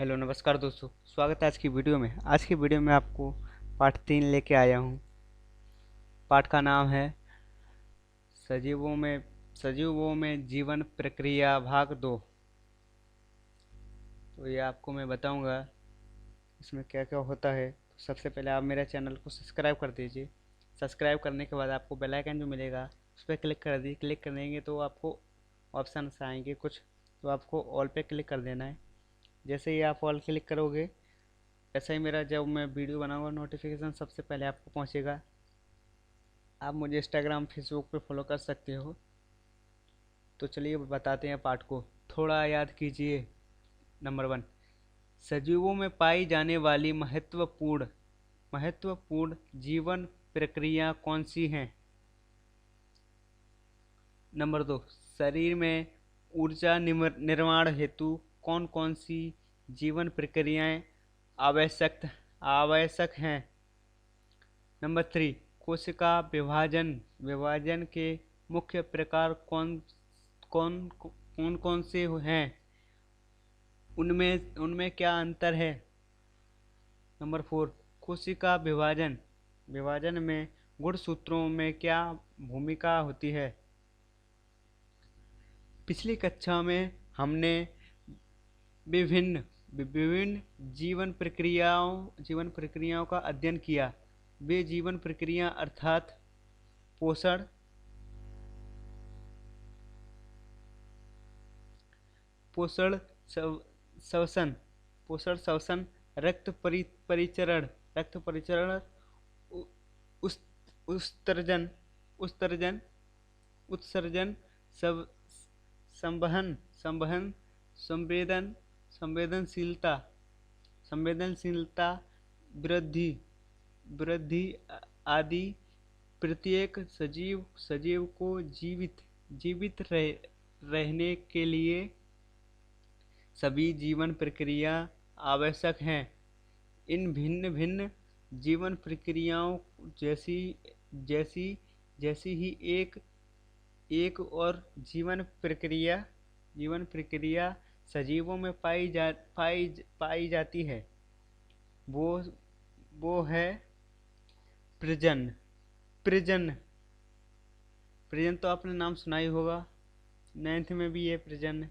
Hello नमस्कार दोस्तों, स्वागत है आज की वीडियो में। आज की वीडियो में आपको पार्ट 3 लेके आया हूँ। पाठ का नाम है सजीवों में जीवन प्रक्रिया भाग 2। तो ये आपको मैं बताऊंगा इसमें क्या क्या होता है। तो सबसे पहले आप मेरे चैनल को सब्सक्राइब कर दीजिए। सब्सक्राइब करने के बाद आपको बेल आइकन जो मिलेगा उस पर क्लिक कर दीजिए। क्लिक करेंगे तो आपको ऑप्शन आएंगे कुछ, तो आपको ऑल पे क्लिक कर देना है। जैसे ही आप ऑल क्लिक करोगे, ऐसा ही मेरा जब मैं वीडियो बनाऊंगा नोटिफिकेशन सबसे पहले आपको पहुंचेगा। आप मुझे इंस्टाग्राम फेसबुक पे फॉलो कर सकते हो। तो चलिए बताते हैं पाठ को। थोड़ा याद कीजिए। नंबर 1, सजीवों में पाई जाने वाली महत्वपूर्ण जीवन प्रक्रिया कौन सी हैं। नंबर 2, शरीर में ऊर्जा निर्माण हेतु कौन कौन सी जीवन प्रक्रियाएं आवश्यक आवश्यक हैं। नंबर 3, कोशिका विभाजन के मुख्य प्रकार कौन कौन कौन कौन से हैं, उनमें उनमें क्या अंतर है। नंबर 4, कोशिका विभाजन में गुणसूत्रों में क्या भूमिका होती है। पिछली कक्षा में हमने विभिन्न विभिन्न जीवन प्रक्रियाओं का अध्ययन किया। वे जीवन प्रक्रिया अर्थात पोषण पोषण श्वसन श्वसन, रक्त परिचरण, उस उत्सर्जन उत्सर्जन उत्सर्जन, सब संवहन संवहन संवेदनशीलता संवेदनशीलता, वृद्धि वृद्धि आदि। प्रत्येक सजीव को जीवित रहने के लिए सभी जीवन प्रक्रिया आवश्यक हैं। इन भिन्न भिन्न जीवन प्रक्रियाओं जैसी जैसी जैसी ही एक और जीवन प्रक्रिया सजीवों में पाई जाती है। वो वो है प्रजन प्रजन प्रजन तो आपने नाम सुना ही होगा, 9th में भी है प्रजन।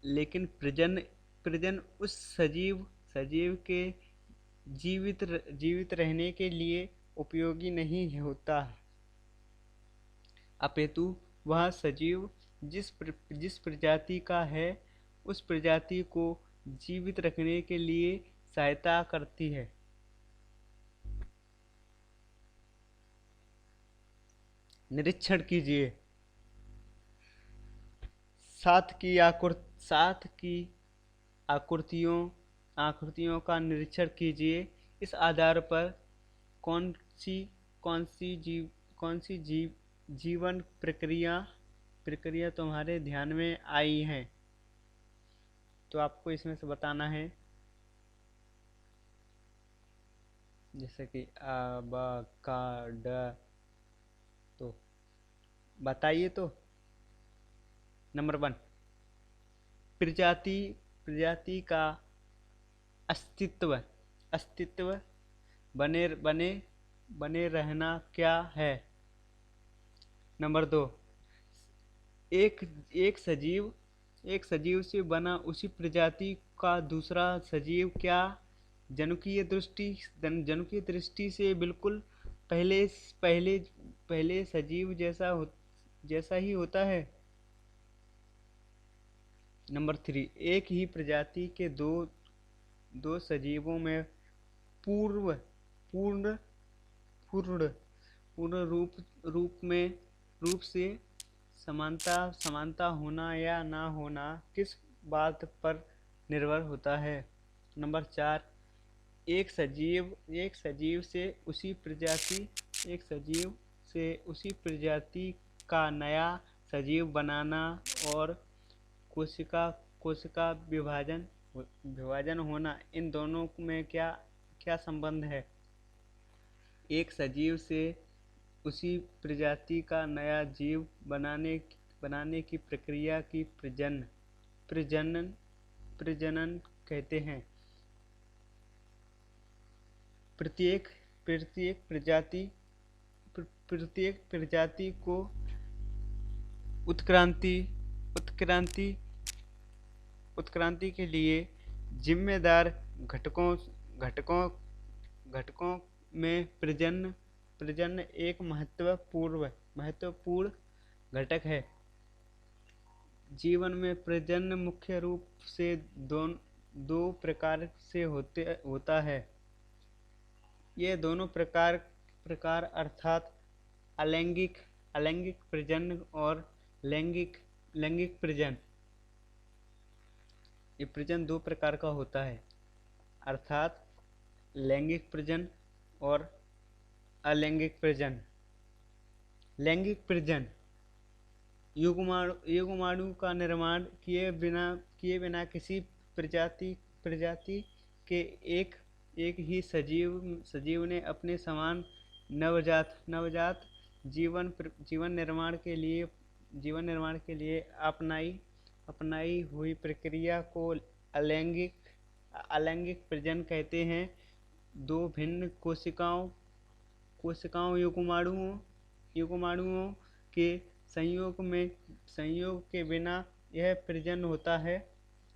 लेकिन प्रजन उस सजीव के जीवित रहने के लिए उपयोगी नहीं होता, अपितु वह सजीव जिस प्रजाति का है उस प्रजाति को जीवित रखने के लिए सहायता करती है। निरीक्षण कीजिए। सात की आकृतियों का निरीक्षण कीजिए। इस आधार पर कौन सी कौन सी जीव कौन सी जीवन प्रक्रिया तुम्हारे ध्यान में आई है। तो आपको इसमें से बताना है, जैसे कि आ बा का ड। तो बताइए। तो नंबर 1, प्रजाति का अस्तित्व बने रहना क्या है। नंबर 2, एक एक सजीव से बना उसी प्रजाति का दूसरा सजीव क्या जनुकीय दृष्टि से बिल्कुल पहले पहले पहले सजीव जैसा ही होता है। नंबर 3, एक ही प्रजाति के दो सजीवों में पूर्ण पूर्ण पूर्ण रूप से समानता होना या ना होना किस बात पर निर्भर होता है। नंबर 4, एक सजीव से उसी प्रजाति का नया सजीव बनाना और कोशिका विभाजन होना, इन दोनों में क्या संबंध है। एक सजीव से उसी प्रजाति का नया जीव बनाने की प्रक्रिया की प्रजनन प्रजनन प्रजनन कहते हैं। प्रत्येक प्रत्येक प्रजाति प्रत्येक प्रजाति को उत्क्रांति उत्क्रांति उत्क्रांति के लिए जिम्मेदार घटकों घटकों घटकों में प्रजनन एक महत्वपूर्ण घटक है। जीवन में प्रजनन मुख्य रूप से दो प्रकार से होता है। ये दोनों प्रकार अर्थात अलैंगिक प्रजनन और लैंगिक प्रजनन। ये प्रजनन दो प्रकार का होता है, अर्थात लैंगिक प्रजनन और अलैंगिक प्रजनन। लैंगिक प्रजनन युग्माणु का निर्माण किए बिना किसी प्रजाति के एक ही सजीव ने अपने समान नवजात जीवन निर्माण के लिए अपनाई हुई प्रक्रिया को अलैंगिक प्रजनन कहते हैं। दो भिन्न कोशिकाओं युग्माणुओं के संयोग के बिना यह प्रजनन होता है।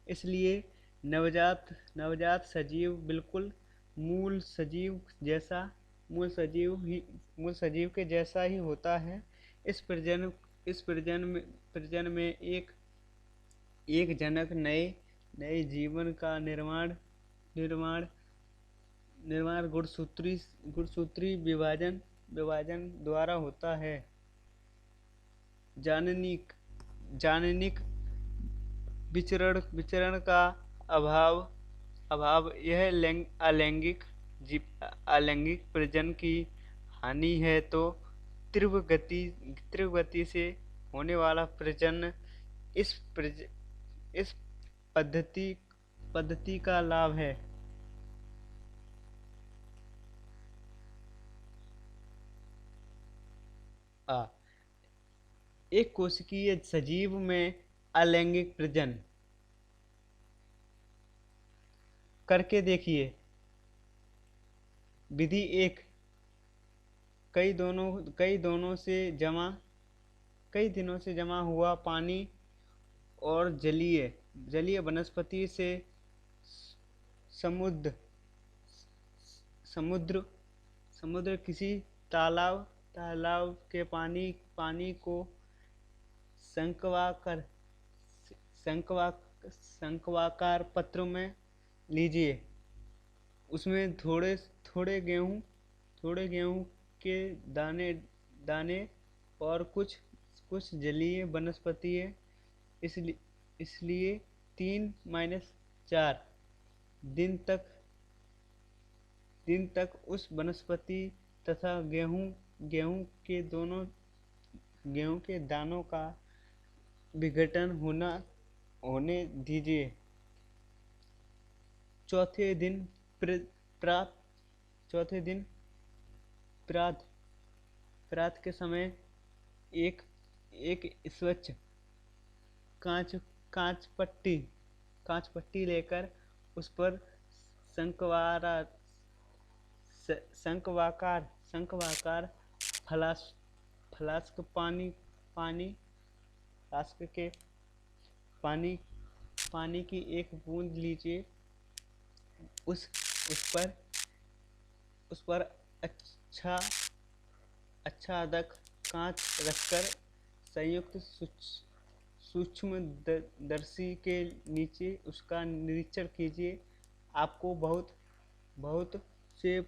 इसलिए नवजात सजीव बिल्कुल मूल सजीव के जैसा ही होता है। इस प्रजनन में एक जनक नए जीवन का निर्माण गुणसूत्री विभाजन द्वारा होता है। जाननिक विचरण का अभाव यह अलैंगिक प्रजनन की हानि है, तो तीव्र गति से होने वाला प्रजनन इस पद्धति का लाभ है। एक कोशिकीय सजीव में अलैंगिक प्रजनन करके देखिए। विधि 1, कई दिनों से जमा हुआ पानी और जलीय वनस्पति से समुद्र किसी तालाब के पानी को शंक्वाकार पात्र में लीजिए। उसमें थोड़े गेहूं के दाने और कुछ जलीय वनस्पति है। इसलिए 3-4 दिन तक उस वनस्पति तथा गेहूं के दानों का विघटन होने दीजिए। चौथे दिन प्रात के समय एक स्वच्छ कांच पट्टी लेकर उस पर शंक्वाकार फ्लास्क पानी की एक बूंद लीजिए। उस पर अच्छा अदक कांच रखकर संयुक्त सूक्ष्मदर्शी के नीचे उसका निरीक्षण कीजिए। आपको बहुत से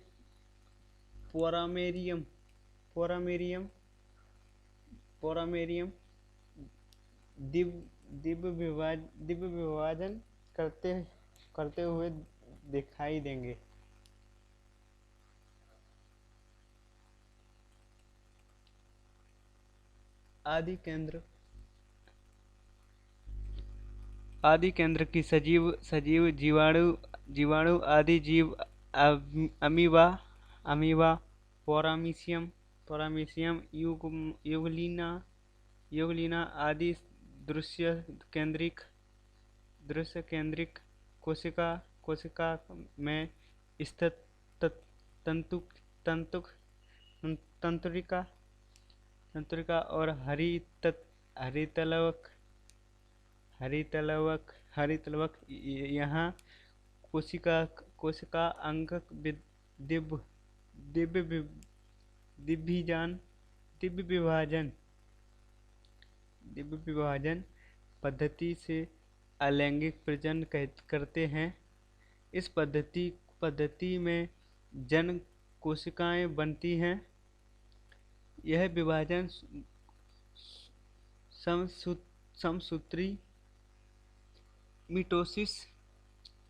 पोरामेरियम दिव्य विभाजन करते हुए दिखाई देंगे। आदि केंद्र की सजीव जीवाणु आदि जीव अमीबा पोरामीशियम यूग्लिना आदि दृश्य दृश्य केंद्रिक कोशिका कोशिका में स्थित तंतु तंतु तंत्रिका तंत्रिका और हरितलवक हरितलवक यहाँ कोशिका कोशिका अंगक दिव्य दिव्य दिव्यजान दिव्य विभाजन दिव्य विभाजन पद्धति से अलैंगिक प्रजनन करते हैं। इस पद्धति में जन कोशिकाएं बनती हैं। यह विभाजन समसूत्री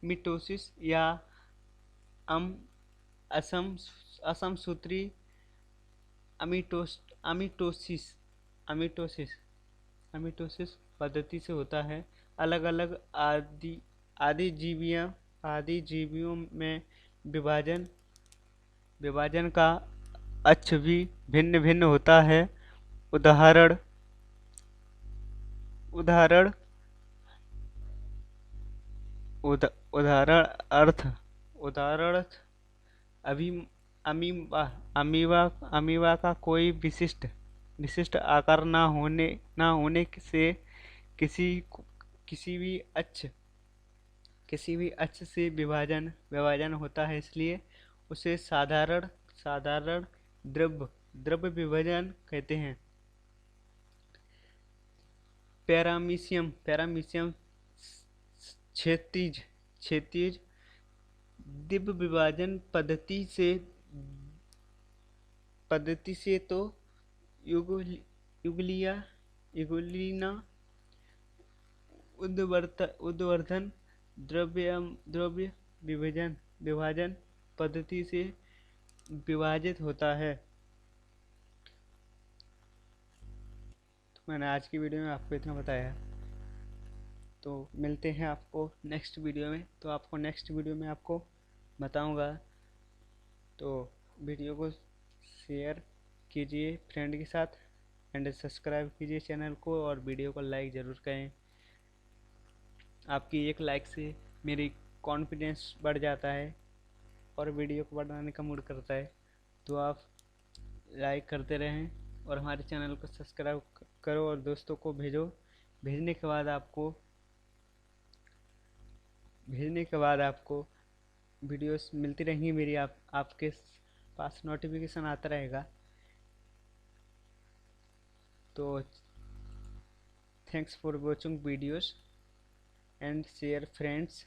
मिटोसिस या असमसूत्री अमिटोसिस पद्धति से होता है। अलग अलग आदि जीवियों में विभाजन का अक्ष भी भिन्न भिन्न होता है। उदाहरण अमीबा का कोई विशिष्ट आकार न होने से किसी भी अक्ष से विभाजन होता है, इसलिए उसे साधारण द्रव्य विभाजन कहते हैं। पैरामीशियम क्षैतिज दिव्य विभाजन पद्धति से तो युगुलिना उद्वर्धन द्रव्य विभाजन पद्धति से विभाजित होता है। तो मैंने आज की वीडियो में आपको इतना बताया। तो मिलते हैं आपको नेक्स्ट वीडियो में। तो आपको नेक्स्ट वीडियो में आपको बताऊंगा। तो वीडियो को शेयर कीजिए फ्रेंड के साथ एंड सब्सक्राइब कीजिए चैनल को और वीडियो को लाइक ज़रूर करें। आपकी एक लाइक से मेरी कॉन्फिडेंस बढ़ जाता है और वीडियो को बनाने का मूड करता है। तो आप लाइक करते रहें और हमारे चैनल को सब्सक्राइब करो और दोस्तों को भेजने के बाद आपको वीडियोस मिलती रहेंगी मेरी। आपके पास नोटिफिकेशन आता रहेगा। तो thanks for watching videos and share friends.